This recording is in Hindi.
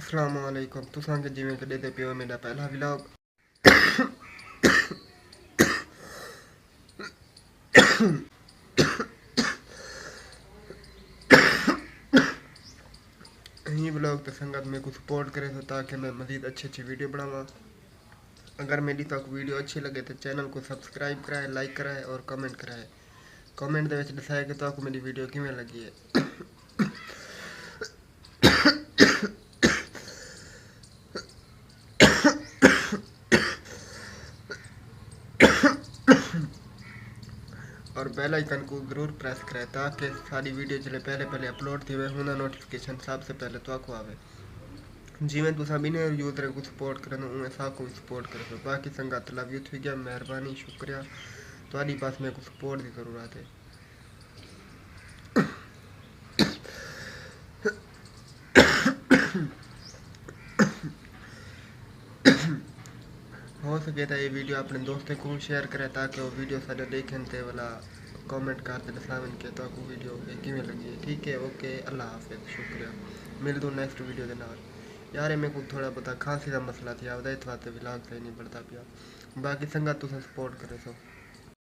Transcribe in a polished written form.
अस्सलामुअलैकुम तुसां के जिवें कि ॾिसदे पियो मेरा पहला व्लॉग। यही व्लॉग तो संगत में को सपोर्ट करे तो ताकि मैं मज़ीद अच्छी अच्छी वीडियो बनावा। अगर मेरी तक वीडियो अच्छी लगे तो चैनल को सब्सक्राइब कराए, लाइक कराए और कमेंट कराए। कमेंट दे दसाए कि आपको मेरी वीडियो किमें लगी है। और बेल आइकन को ज़रूर प्रेस करें ताकि सारी वीडियो जल्द पहले अपलोड थी हुन नोटिफिकेशन सबसे पहले तो आवे। जिमें तुसा बिना यूजर को सपोर्ट करें उमें साको सपोर्ट करो। बाकी संगत लव यू थी गया, मेहरबानी शुक्रिया। थोड़ी पास मेरे को सपोर्ट की ज़रूरत है। हो सके तो ये वीडियो अपने दोस्तों को शेयर करें ताकि वो वीडियो सारे देखें ते वाला कमेंट करते दसावन के तो आपको वीडियो किमें लगी है। ठीक है, ओके, अल्लाह हाफिज़, शुक्रिया। मिल दूँ नेक्स्ट वीडियो के नाल। यार मेरे को थोड़ा बहुत खांसी का मसला थी आवदा इस वास्ते व्लॉग सही नहीं बढ़ता पिया। बाकी संगत तुम सपोर्ट करे सो।